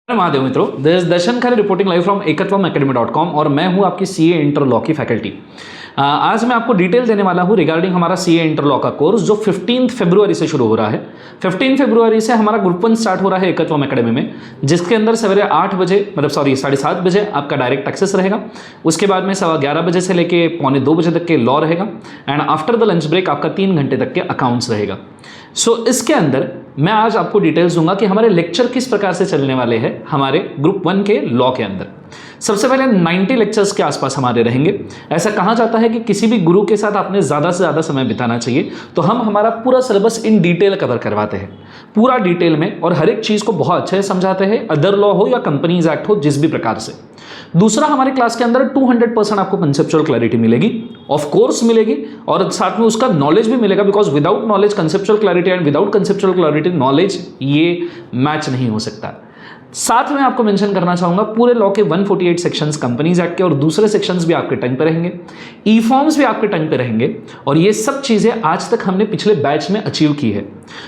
महादेव मित्रों, this is Darshan Khare reporting live from ekatvam.academy.com और मैं हूं आपकी सीए इंटर लॉ की फैकल्टी। आज मैं आपको डिटेल देने वाला हूं रिगार्डिंग हमारा सीए इंटर लॉ का कोर्स जो 15 फरवरी से शुरू हो रहा है। 15 फरवरी से हमारा ग्रुप 1 स्टार्ट हो रहा है एकत्वम एकेडमी में, जिसके अंदर सवेरे 8 बजे 7:30 बजे आपका डायरेक्ट एक्सेस रहेगा। उसके बाद में 11:15 बजे से लेके 1:45 बजे तक के लॉ रहेगा and after the lunch break आपका 3 घंटे तक के अकाउंट्स रहेगा। इसके अंदर मैं आज आपको डिटेल्स दूंगा कि हमारे लेक्चर किस प्रकार से चलने वाले हैं हमारे ग्रुप 1 के लॉ के अंदर। सबसे पहले 90 लेक्चर्स के आसपास हमारे रहेंगे। ऐसा कहा जाता है कि किसी भी गुरु के साथ आपने ज़्यादा से ज़्यादा समय बिताना चाहिए, तो हम हमारा पूरा सिलेबस इन डिटेल कवर करवाते हैं, पूरा डिटेल में, और हर एक चीज़ को बहुत अच्छे से समझाते हैं, अदर लॉ हो या कंपनीज एक्ट हो, जिस भी प्रकार से। दूसरा, हमारे क्लास के अंदर 200% आपको कंसेप्चुअल क्लैरिटी मिलेगी, ऑफ कोर्स मिलेगी, और साथ में उसका नॉलेज भी मिलेगा, because without knowledge conceptual clarity and without conceptual clarity knowledge ये मैच नहीं हो सकता। साथ में आपको मेंशन करना चाहूंगा पूरे लॉ के 148 सेक्शंस कंपनीज एक्ट के, और दूसरे सेक्शंस भी आपके टाइम पे रहेंगे, ई फॉर्म्स भी आपके टाइम पे रहेंगे, और ये सब चीजें आज तक हमने पिछले बैच में अचीव की है।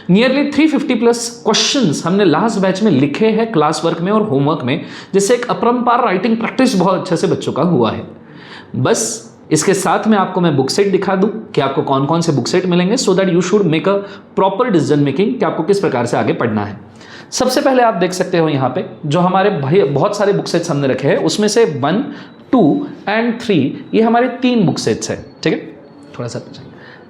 नियरली 350+ क्वेश्चंस हमने लास्ट बैच में लिखे हैं क्लास वर्क में और होमवर्क में, जिससे एक अपरंपार राइटिंग प्रैक्टिस बहुत अच्छे से बच्चों का हुआ है। बस इसके साथ में आपको मैं बुक सेट दिखा दूं कि आपको कौन कौन से बुक सेट मिलेंगे, so that you should make a proper decision making कि आपको किस प्रकार से आगे पढ़ना है। सबसे पहले आप देख सकते हो यहाँ पे जो हमारे बहुत सारे बुक सेट्स हमने रखे हैं, उसमें से 1, 2 एंड 3 ये हमारे 3 बुक सेट्स है। ठीक है, थोड़ा सा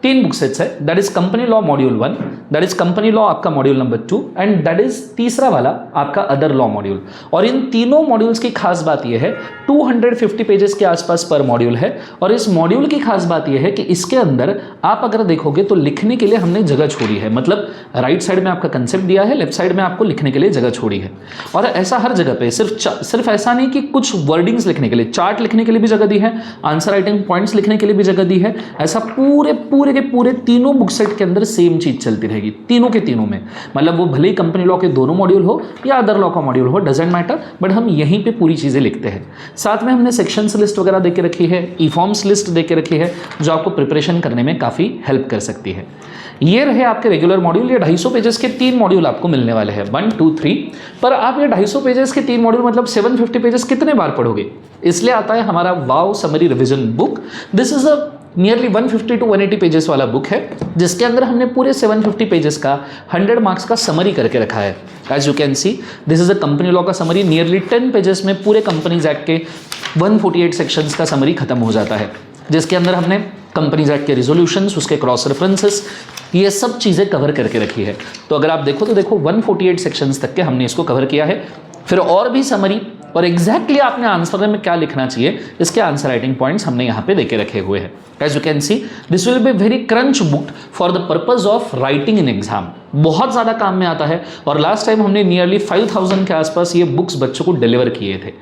3 बुक सेट्स है। That is company law module 1, that is company law आपका module number 2, and that is तीसरा वाला आपका अदर लॉ मॉड्यूल। और इन तीनों मॉड्यूल्स की खास बात यह है 250 पेजेस के आसपास पर मॉड्यूल है, और इस मॉड्यूल की खास बात यह है कि इसके अंदर आप अगर देखोगे तो लिखने के लिए हमने जगह छोड़ी है, मतलब राइट साइड में आपका कंसेप्ट दिया है, लेफ्ट साइड में आपको लिखने के लिए जगह छोड़ी है। और ऐसा हर जगह पे सिर्फ ऐसा नहीं कि कुछ वर्डिंग्स लिखने के लिए, चार्ट लिखने के लिए भी जगह दी है, आंसर राइटिंग पॉइंट्स लिखने के लिए भी जगह दी है। ऐसा पूरे तीनों बुक सेट के अंदर सेम चीज चलती रहेगी, तीनों के तीनों में, मतलब वो भले ही कंपनी लॉ के दोनों मॉड्यूल हो या अदर लॉ का मॉड्यूल हो, डजेंट मैटर, बट हम यहीं पे पूरी चीजें लिखते हैं। साथ में हमने सेक्शंस लिस्ट वगैरह देके रखी है, ई फॉर्म्स लिस्ट देके रखी है, जो आपको प्रिपरेशन करने में काफी हेल्प कर सकती है। ये रहे आपके रेगुलर मॉड्यूल। ये 250 पेजेस के 3 मॉड्यूल आपको मिलने वाले हैं, 1, 2, 3। पर आप ये 250 पेजेस के 3 मॉड्यूल मतलब 750 पेजेस कितने बार पढ़ोगे? इसलिए आता है हमारा wow summary revision book. This is a nearly 150 to 180 pages वाला बुक है, जिसके अंदर हमने पूरे 750 पेजेस का 100 मार्क्स का समरी करके रखा है। As you can see, this is a company law का समरी। नियरली 10 पेजेस में पूरे कंपनीज एक्ट के 148 सेक्शंस का समरी खत्म हो जाता है, जिसके अंदर हमने कंपनीज एक्ट के रिजोल्यूशंस, उसके क्रॉस रेफरेंसेस, ये सब चीज़ें कवर करके रखी है। तो अगर आप देखो तो देखो 148 सेक्शंस तक के हमने इसको कवर किया है। फिर और भी समरी और एग्जैक्टली आपने आंसर में क्या लिखना चाहिए, इसके आंसर राइटिंग पॉइंट्स हमने यहाँ पे देके रखे हुए हैं। As you can see, this will be very crunch book for the purpose of writing in exam. बहुत ज़्यादा काम में आता है, और लास्ट टाइम हमने नियरली 5000 के आसपास ये बुक्स बच्चों को डिलीवर किए थे।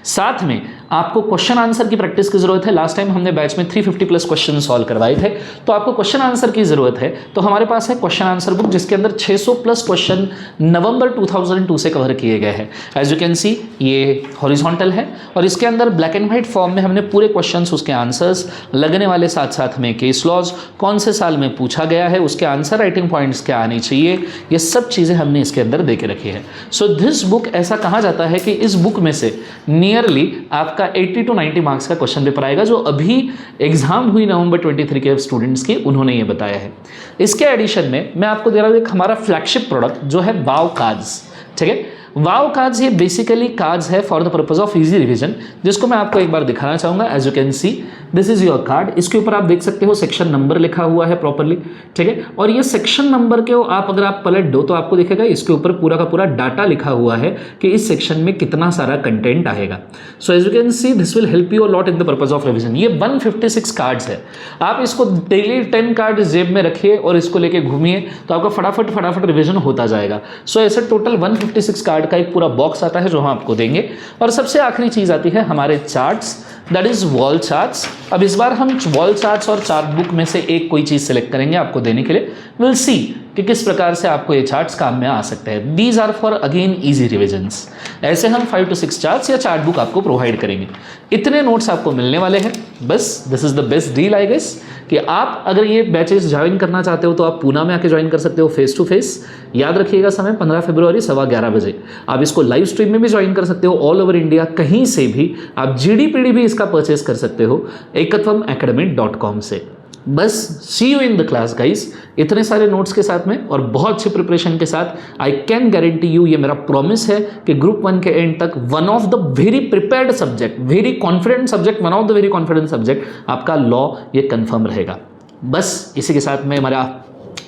साथ में आपको क्वेश्चन आंसर की प्रैक्टिस की जरूरत है। लास्ट टाइम हमने बैच में 350+ क्वेश्चन सॉल्व करवाए थे, तो आपको क्वेश्चन आंसर की जरूरत है, तो हमारे पास है क्वेश्चन आंसर बुक, जिसके अंदर 600+ क्वेश्चन नवंबर 2002 से कवर किए गए हैं। एज यू कैन सी, ये हॉरिजॉन्टल है, और इसके अंदर ब्लैक एंड व्हाइट फॉर्म में हमने पूरे क्वेश्चंस, उसके आंसर्स, लगने वाले साथ साथ में केस लॉज, कौन से साल में पूछा गया है, उसके आंसर राइटिंग पॉइंट्स क्या आने चाहिए, ये सब चीज़ें हमने इसके अंदर दे के रखी है। सो दिस बुक, ऐसा कहा जाता है कि इस बुक में से नियरली आपका 80 to 90 मार्क्स का क्वेश्चन पेपर आएगा, जो अभी एग्जाम हुई नवंबर 23 के स्टूडेंट्स की, उन्होंने ये बताया है। इसके एडिशन में मैं आपको दे रहा हूँ एक हमारा फ्लैगशिप प्रोडक्ट, जो है वाव कार्ड्स। ठीक है, वाव कार्ड्स ये बेसिकली कार्ड्स है for the purpose of easy revision, जिसको मैं आपको एक बार दिखाना चाहूंगा। As you can see, this is your card. इसके ऊपर आप देख सकते हो सेक्शन नंबर लिखा हुआ है प्रॉपरली। ठीक है, और ये सेक्शन नंबर के अगर आप पलट दो तो आपको दिखेगा इसके ऊपर पूरा का पूरा डाटा लिखा हुआ है कि इस सेक्शन में कितना सारा कंटेंट आएगा। So as you can see, this will help you a lot in the purpose of revision. ये 156 कार्ड्स है। आप इसको डेली 10 कार्ड जेब में रखिए और इसको लेके घूमिए, तो आपका फटाफट रिवीजन होता जाएगा। सो ऐसे टोटल 156 कार्ड का एक पूरा बॉक्स आता है, जो हम आपको देंगे। और सबसे आखिरी चीज आती है हमारे charts, that is wall charts. अब इस बार हम वॉल चार्ट्स और चार्ट बुक में से एक कोई चीज सेलेक्ट करेंगे आपको देने के लिए। विल सी कि किस प्रकार से आपको ये चार्ट्स काम में आ सकते हैं। These are for again easy revisions. ऐसे हम 5 to 6 चार्ट्स या चार्ट बुक आपको प्रोवाइड करेंगे। इतने नोट्स आपको मिलने वाले हैं। बस this is the best deal I guess कि आप अगर ये बैचेस ज्वाइन करना चाहते हो तो आप पूना में आके ज्वाइन कर सकते हो फेस टू फेस। याद रखिएगा समय 15 फरवरी 11:15 बजे। आप इसको लाइव स्ट्रीम में भी ज्वाइन कर सकते हो ऑल ओवर इंडिया, कहीं से भी। आप GD/PD भी इसका परचेस कर सकते हो ekatvam-academy.com से। बस see you in the class guys, इतने सारे नोट्स के साथ में और बहुत अच्छी प्रिपरेशन के साथ। आई कैन गारंटी यू, ये मेरा प्रॉमिस है कि ग्रुप 1 के एंड तक one of the very prepared subject, very confident subject, one of the very confident subject आपका लॉ ये कंफर्म रहेगा। बस इसी के साथ मैं हमारा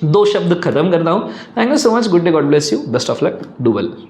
2 शब्द खत्म करता हूँ। Thank you so much, good day, God bless you, best of luck, do well.